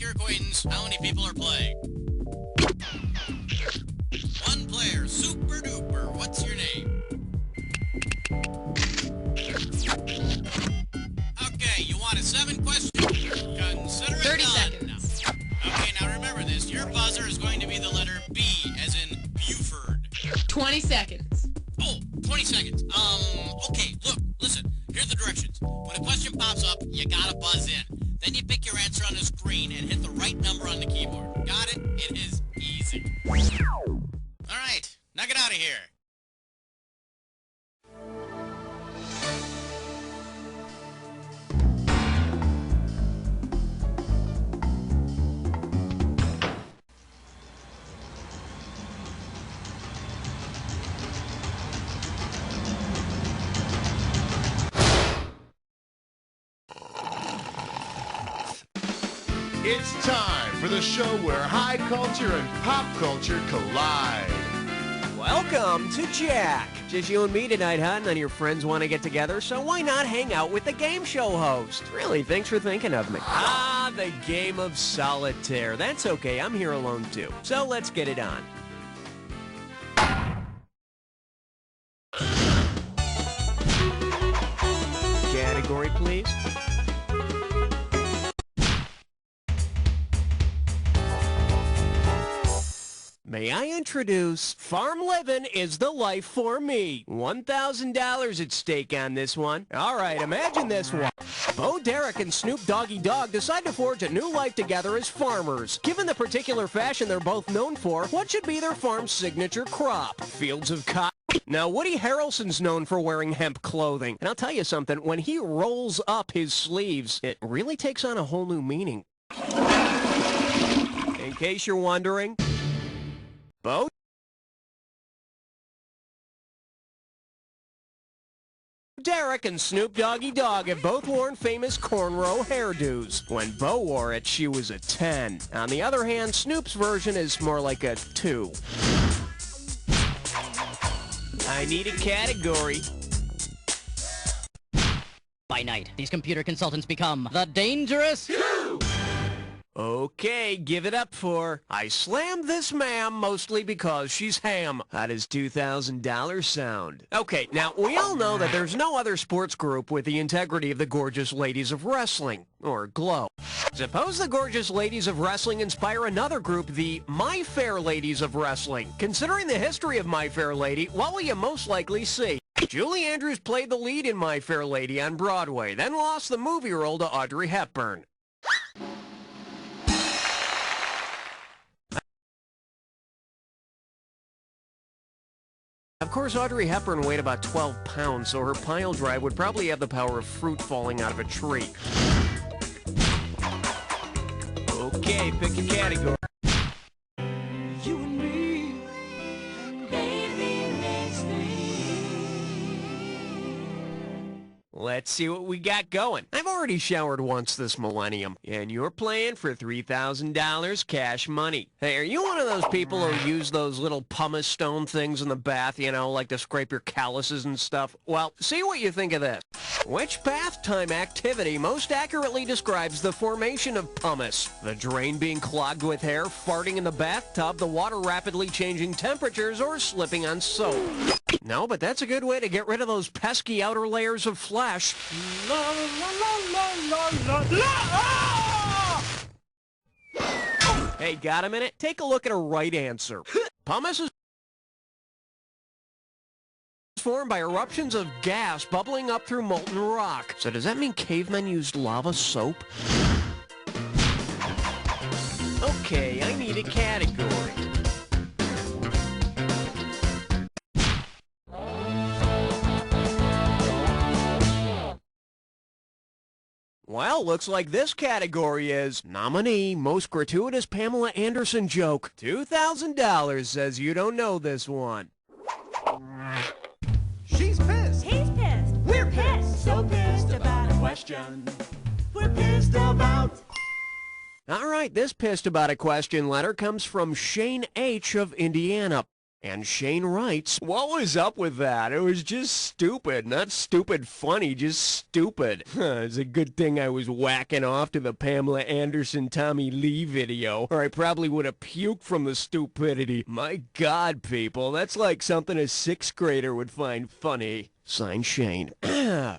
your acquaintance, how many people are playing? One player, Super Duper. What's your name? Okay, you wanted 7 questions. Consider it 30 done. seconds. Okay, now remember this. Your buzzer is going to be the letter B, as in Buford. 20 seconds. Oh, 20 seconds. Okay, look, listen. Here's the directions. When a question pops up, you gotta buzz in. Then you pick your answer on the screen and hit the right number on the keyboard. Got it? It is easy. All right, now get out of here. It's time for the show where high culture and pop culture collide. Welcome to Jack. Just you and me tonight, huh? None of your friends want to get together, so why not hang out with the game show host? Really, thanks for thinking of me. Ah, the game of solitaire. That's okay, I'm here alone too. So let's get it on. Category, please. May I introduce Farm Living is the life for me. $1,000 at stake on this one. All right, imagine this one. Bo Derek and Snoop Doggy Dogg decide to forge a new life together as farmers. Given the particular fashion they're both known for, what should be their farm's signature crop? Fields of cotton? Now, Woody Harrelson's known for wearing hemp clothing. And I'll tell you something, when he rolls up his sleeves, it really takes on a whole new meaning. In case you're wondering, Bo Derek and Snoop Doggy Dogg have both worn famous cornrow hairdos. When Bo wore it, she was a 10. On the other hand, Snoop's version is more like a 2. I need a category. By night, these computer consultants become the dangerous... Okay, give it up for I slammed this ma'am mostly because she's ham. How does $2,000 sound? Okay, now we all know that there's no other sports group with the integrity of the Gorgeous Ladies of Wrestling, or GLOW. Suppose the Gorgeous Ladies of Wrestling inspire another group, the My Fair Ladies of Wrestling. Considering the history of My Fair Lady, what will you most likely see? Julie Andrews played the lead in My Fair Lady on Broadway, then lost the movie role to Audrey Hepburn. Of course, Audrey Hepburn weighed about 12 pounds, so her pile drive would probably have the power of fruit falling out of a tree. Okay, pick a category. You and me, baby, makes me. Let's see what we got going. I've already showered once this millennium, and you're playing for $3,000 cash money. Hey, are you one of those people who use those little pumice stone things in the bath, you know, like to scrape your calluses and stuff? Well, see what you think of this. Which bath time activity most accurately describes the formation of pumice? The drain being clogged with hair, farting in the bathtub, the water rapidly changing temperatures, or slipping on soap? No, but that's a good way to get rid of those pesky outer layers of flesh. La, la, la, la, la, la, ah! Hey, got a minute? Take a look at a right answer. Pumice is formed by eruptions of gas bubbling up through molten rock. So does that mean cavemen used lava soap? Okay, I need a category. Well, looks like this category is nominee most gratuitous Pamela Anderson joke. $2,000 says you don't know this one. She's pissed. He's pissed. We're pissed. So pissed about a question. We're pissed about. All right, this pissed about a question letter comes from Shane H. of Indiana. And Shane writes, what was up with that? It was just stupid. Not stupid funny, just stupid. It's a good thing I was whacking off to the Pamela Anderson Tommy Lee video, or I probably would have puked from the stupidity. My God, people, that's like something a sixth grader would find funny. Signed, Shane.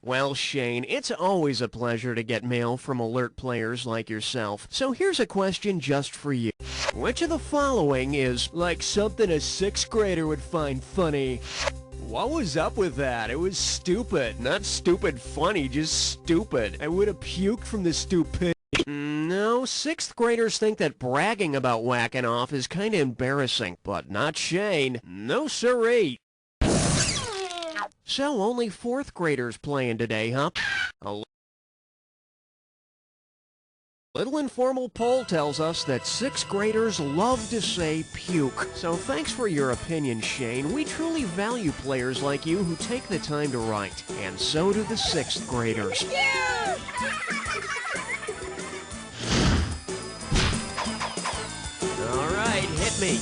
Well, Shane, it's always a pleasure to get mail from alert players like yourself. So here's a question just for you. Which of the following is like something a sixth grader would find funny? What was up with that? It was stupid. Not stupid funny, just stupid. I would have puked from the stupidity. No, sixth graders think that bragging about whacking off is kind of embarrassing. But not Shane. No siree. So only fourth graders playing today, huh? A little informal poll tells us that sixth graders love to say puke. So thanks for your opinion, Shane. We truly value players like you who take the time to write. And so do the sixth graders. Yeah! All right, hit me.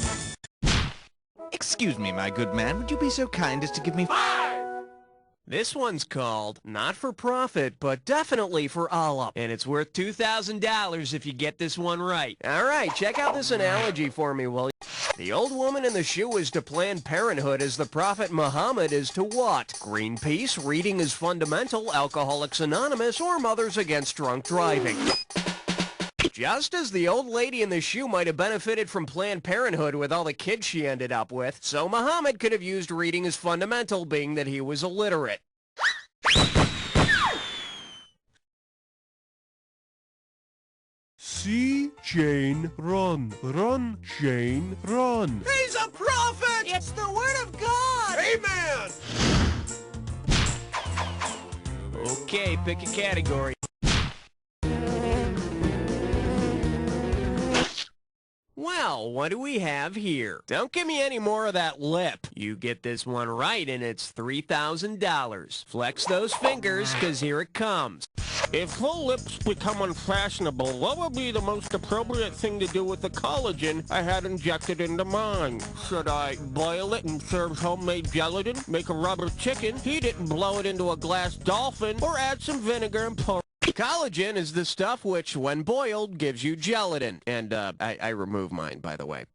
Excuse me, my good man. Would you be so kind as to give me... This one's called Not for Profit, but Definitely for Allah. And it's worth $2,000 if you get this one right. All right, check out this analogy for me, will you? The old woman in the shoe is to Planned Parenthood as the Prophet Muhammad is to what? Greenpeace, Reading is Fundamental, Alcoholics Anonymous, or Mothers Against Drunk Driving. Just as the old lady in the shoe might have benefited from Planned Parenthood with all the kids she ended up with, so Muhammad could have used Reading as Fundamental, being that he was illiterate. See Shane run. Run, Shane, run. He's a prophet! It's the Word of God! Amen! Okay, pick a category. Well, what do we have here? Don't give me any more of that lip. You get this one right and it's $3,000. Flex those fingers, cause here it comes. If full lips become unfashionable, what would be the most appropriate thing to do with the collagen I had injected into mine? Should I boil it and serve homemade gelatin, make a rubber chicken, heat it and blow it into a glass dolphin, or add some vinegar and pour? Collagen is the stuff which, when boiled, gives you gelatin. And, I remove mine, by the way.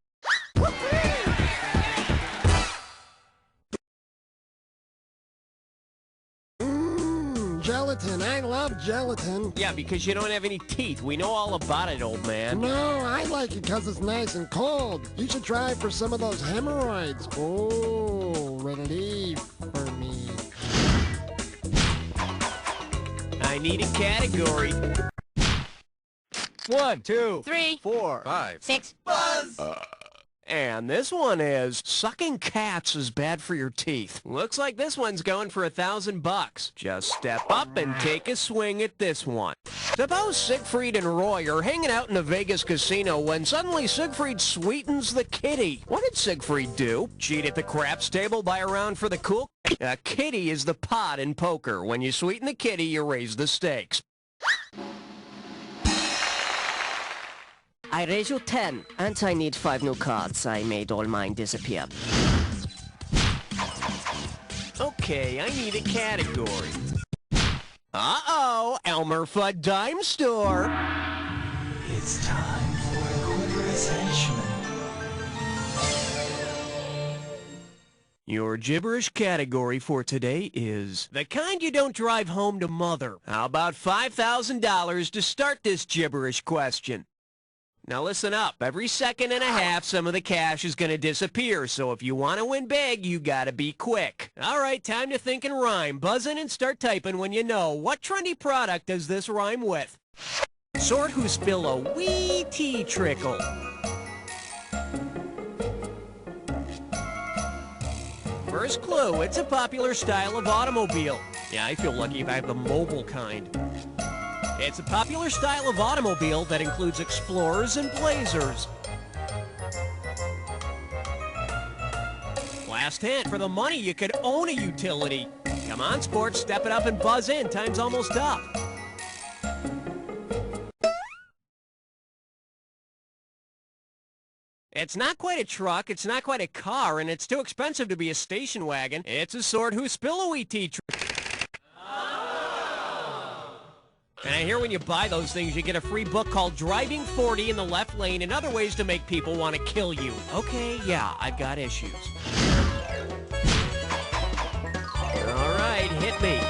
Gelatin. I love gelatin. Yeah, because you don't have any teeth. We know all about it, old man. No, I like it because it's nice and cold. You should try it for some of those hemorrhoids. Oh, relief for me. I need a category. 1, 2, 3, 4, 5. 6. And this one is, sucking cats is bad for your teeth. Looks like this one's going for $1,000. Just step up and take a swing at this one. Suppose Siegfried and Roy are hanging out in a Vegas casino when suddenly Siegfried sweetens the kitty. What did Siegfried do? Cheat at the craps table by a round for the cool? A kitty is the pot in poker. When you sweeten the kitty, you raise the stakes. I raise you 10, and I need 5 new cards. I made all mine disappear. Okay, I need a category. Uh-oh, Elmer Fudd Dime Store. It's time for Quivers Henchman. Your gibberish category for today is the kind you don't drive home to mother. How about $5,000 to start this gibberish question? Now listen up. Every second and a half, some of the cash is going to disappear, so if you want to win big, you got to be quick. All right, time to think and rhyme. Buzz in and start typing when you know. What trendy product does this rhyme with? Sort who spill a wee tea trickle. First clue, it's a popular style of automobile. Yeah, I feel lucky if I have the mobile kind. It's a popular style of automobile that includes Explorers and Blazers. Last hint, for the money you could own a utility. Come on, sports, step it up and buzz in. Time's almost up. It's not quite a truck, it's not quite a car, and it's too expensive to be a station wagon. It's a sword whose pillowy teacher. And I hear when you buy those things, you get a free book called Driving 40 in the Left Lane and Other Ways to Make People Want to Kill You. Okay, yeah, I've got issues. All right, hit me.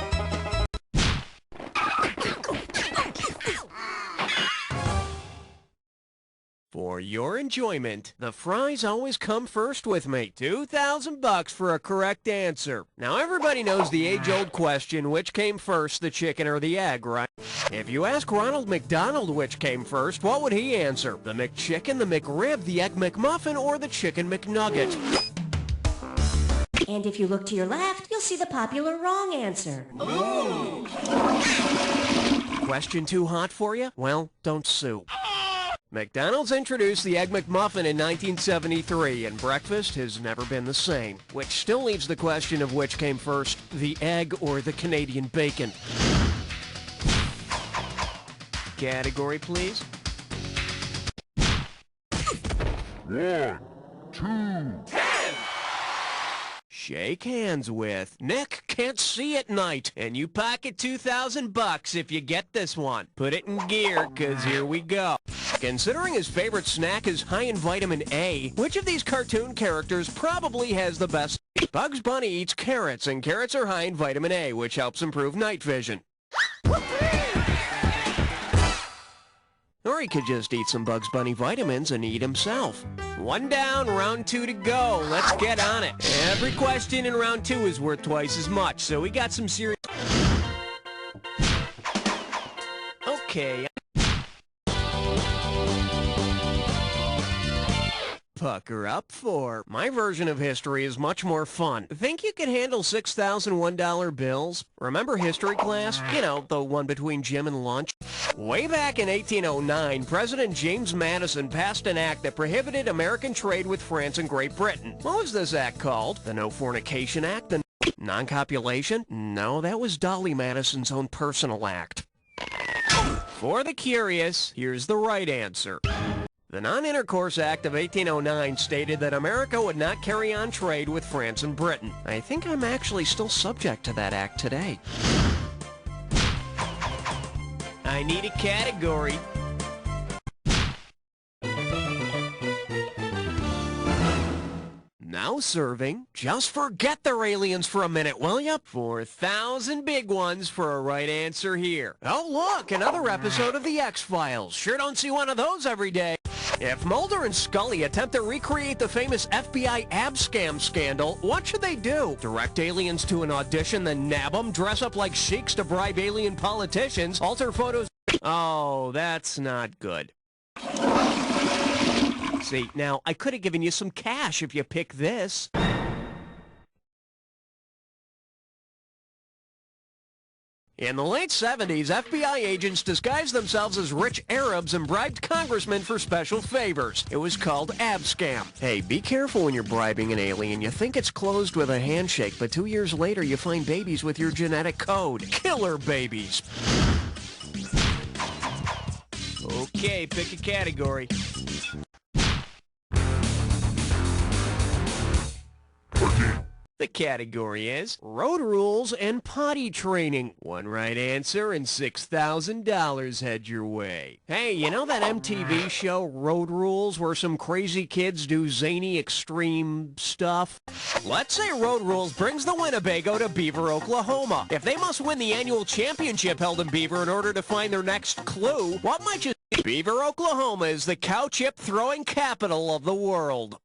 For your enjoyment, the fries always come first with me. $2,000 for a correct answer. Now everybody knows the age-old question, which came first, the chicken or the egg, right? If you ask Ronald McDonald which came first, what would he answer? The McChicken, the McRib, the Egg McMuffin, or the Chicken McNugget? And if you look to your left, you'll see the popular wrong answer. Ooh. Question too hot for you? Well, don't sue. McDonald's introduced the Egg McMuffin in 1973, and breakfast has never been the same. Which still leaves the question of which came first, the egg or the Canadian bacon. Category, please. 1, 2. Shake hands with Nick Can't See at Night, and you pocket $2,000 if you get this one. Put it in gear, 'cause here we go. Considering his favorite snack is high in vitamin A, which of these cartoon characters probably has the best? Bugs Bunny eats carrots, and carrots are high in vitamin A, which helps improve night vision. Or he could just eat some Bugs Bunny vitamins and eat himself. One down, round 2 to go. Let's get on it. Every question in round 2 is worth twice as much, so we got some serious... Okay. Pucker up for. My version of history is much more fun. Think you can handle $6,001 bills? Remember history class? You know, the one between gym and lunch? Way back in 1809, President James Madison passed an act that prohibited American trade with France and Great Britain. What was this act called? The No Fornication Act? The Non-Copulation? No, that was Dolly Madison's own personal act. For the curious, here's the right answer. The Non-Intercourse Act of 1809 stated that America would not carry on trade with France and Britain. I think I'm actually still subject to that act today. I need a category. Now serving, just forget their aliens for a minute, will ya? 4,000 big ones for a right answer here. Oh look, another episode of The X-Files. Sure don't see one of those every day. If Mulder and Scully attempt to recreate the famous FBI ab scam scandal, what should they do? Direct aliens to an audition, then nab them, dress up like sheiks to bribe alien politicians, alter photos... Oh, that's not good. See, now, I could have given you some cash if you pick this. In the late 70s, FBI agents disguised themselves as rich Arabs and bribed congressmen for special favors. It was called abscam. Hey, be careful when you're bribing an alien. You think it's closed with a handshake, but 2 years later you find babies with your genetic code. Killer babies. Okay, pick a category. The category is road rules and potty training. One right answer and $6,000 head your way. Hey, you know that MTV show Road Rules where some crazy kids do zany extreme stuff? Let's say Road Rules brings the Winnebago to Beaver, Oklahoma. If they must win the annual championship held in Beaver in order to find their next clue, what might you... Beaver, Oklahoma is the cow chip throwing capital of the world.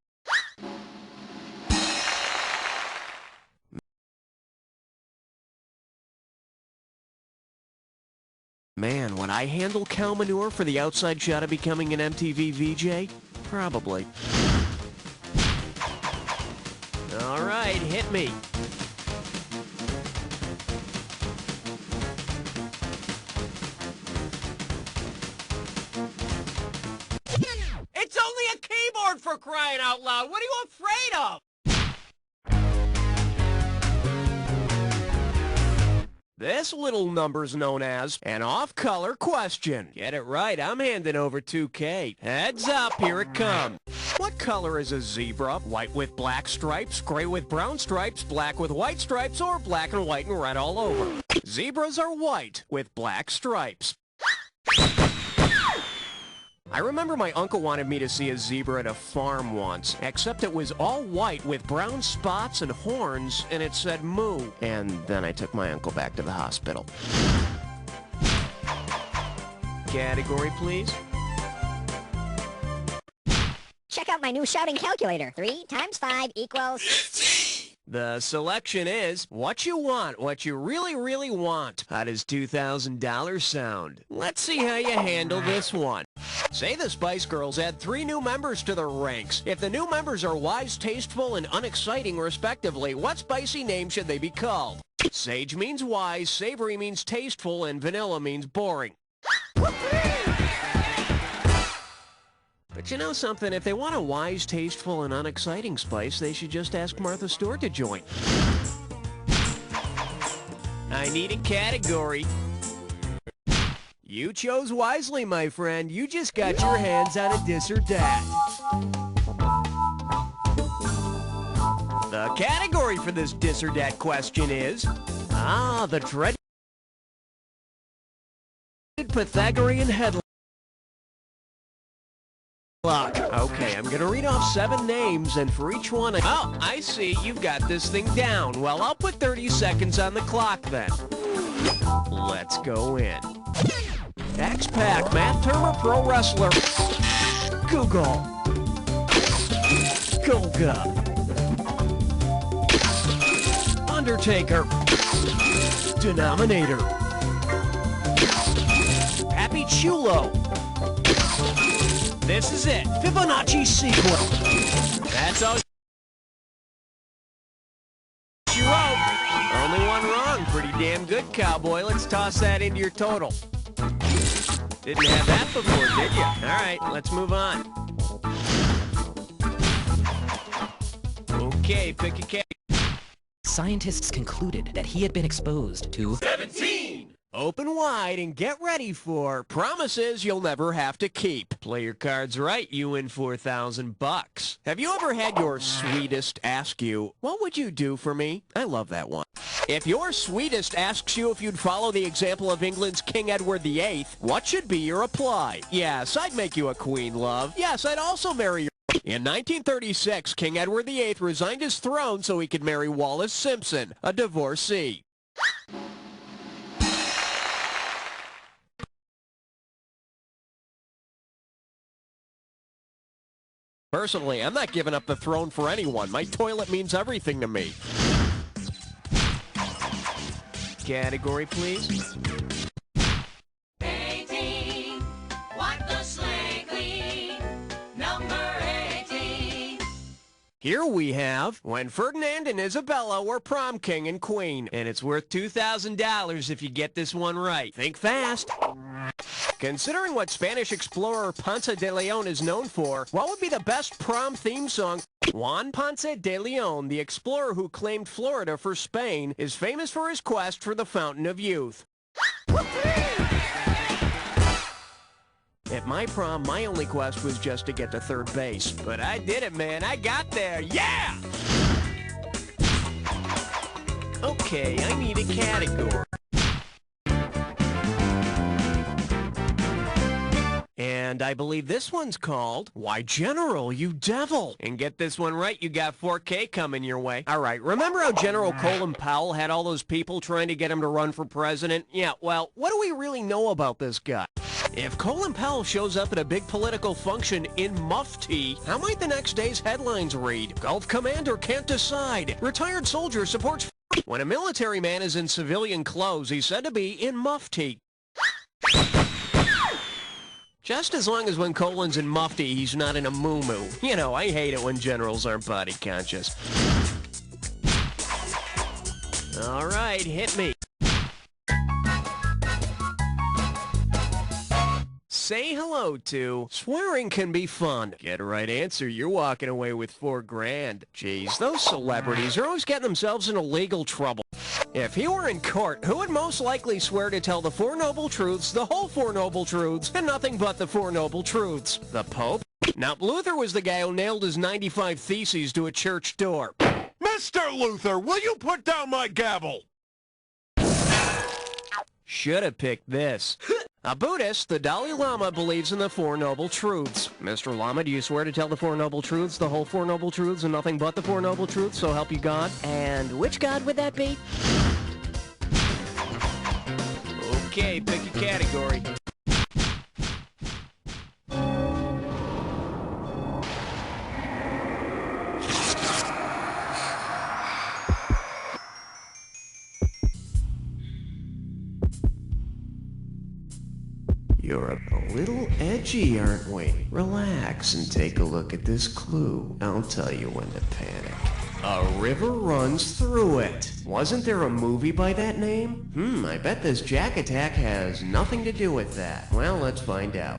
Man, would I handle cow manure for the outside shot of becoming an MTV VJ? Probably. All right, hit me. It's only a keyboard, for crying out loud! What are you afraid of? This little number's known as an off-color question. Get it right, I'm handing over $2K. Heads up, here it comes. What color is a zebra? White with black stripes, gray with brown stripes, black with white stripes, or black and white and red all over? Zebras are white with black stripes. I remember my uncle wanted me to see a zebra at a farm once, except it was all white with brown spots and horns, and it said moo. And then I took my uncle back to the hospital. Category, please. Check out my new shouting calculator. 3 times 5 equals... The selection is what you want, what you really, really want. How does $2,000 sound? Let's see how you handle this one. Say the Spice Girls add 3 new members to their ranks. If the new members are wise, tasteful, and unexciting, respectively, what spicy name should they be called? Sage means wise, savory means tasteful, and vanilla means boring. But you know something? If they want a wise, tasteful, and unexciting spice, they should just ask Martha Stewart to join. I need a category. You chose wisely, my friend. You just got your hands on a dis or dat. The category for this dis or dat question is... the dreaded Pythagorean headlock. Okay, I'm gonna read off 7 names, and for each one... Oh, I see. You've got this thing down. Well, I'll put 30 seconds on the clock, then. Let's go in. X-Pac, Matt Turner, pro wrestler. Google. Golga. Undertaker. Denominator. Papi Chulo. This is it. Fibonacci sequence. That's all you wrote. Only one wrong. Pretty damn good, cowboy. Let's toss that into your total. Didn't have that before, did you? All right, let's move on. Okay, pick a category. Scientists concluded that he had been exposed to 17! Open wide and get ready for promises you'll never have to keep. Play your cards right, you win $4,000. Have you ever had your sweetest ask you, what would you do for me? I love that one. If your sweetest asks you if you'd follow the example of England's King Edward VIII, what should be your reply? Yes, I'd make you a queen, love. Yes, I'd also marry you. In 1936, King Edward VIII resigned his throne so he could marry Wallis Simpson, a divorcee. Personally, I'm not giving up the throne for anyone. My toilet means everything to me. Category, please. 18. Wipe the slate clean. Number 18. Here we have when Ferdinand and Isabella were prom king and queen, and it's worth $2,000 if you get this one right. Think fast. Considering what Spanish explorer Ponce de Leon is known for, what would be the best prom theme song? Juan Ponce de Leon, the explorer who claimed Florida for Spain, is famous for his quest for the Fountain of Youth. At my prom, my only quest was just to get to third base. But I did it, man. I got there. Yeah! Okay, I need a category. And I believe this one's called, Why General, You Devil. And get this one right, you got 4K coming your way. All right, remember how General Colin Powell had all those people trying to get him to run for president? Yeah, well, what do we really know about this guy? If Colin Powell shows up at a big political function in mufti, how might the next day's headlines read? Gulf Commander can't decide. Retired soldier supports... When a military man is in civilian clothes, he's said to be in mufti. Just as long as when Colin's in mufti, he's not in a moo-moo. You know, I hate it when generals aren't body conscious. All right, hit me. Say hello to swearing can be fun. Get a right answer, you're walking away with $4,000. Jeez, those celebrities are always getting themselves into legal trouble. If he were in court, who would most likely swear to tell the Four Noble Truths, the whole Four Noble Truths, and nothing but the Four Noble Truths? The Pope? Now, Luther was the guy who nailed his 95 Theses to a church door. Mr. Luther, will you put down my gavel? Should have picked this. A Buddhist, the Dalai Lama believes in the Four Noble Truths. Mr. Lama, do you swear to tell the Four Noble Truths, the whole Four Noble Truths, and nothing but the Four Noble Truths, so help you God? And which god would that be? Okay, pick a category. You're a little edgy, aren't we? Relax and take a look at this clue. I'll tell you when to panic. A river runs through it. Wasn't there a movie by that name? I bet this Jack Attack has nothing to do with that. Well, let's find out.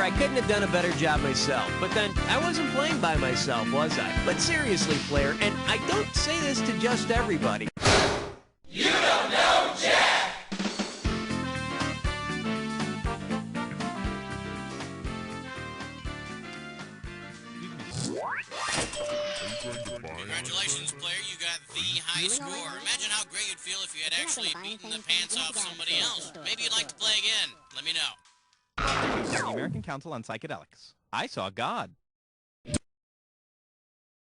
I couldn't have done a better job myself, but then I wasn't playing by myself, was I? But seriously, player, and I don't say this to just everybody. You don't know Jack! Congratulations, player. You got the high score. Imagine how great you'd feel if you had actually beaten the pants off somebody else. Maybe you'd like to play again. Let me know. The American Council on Psychedelics. I saw God.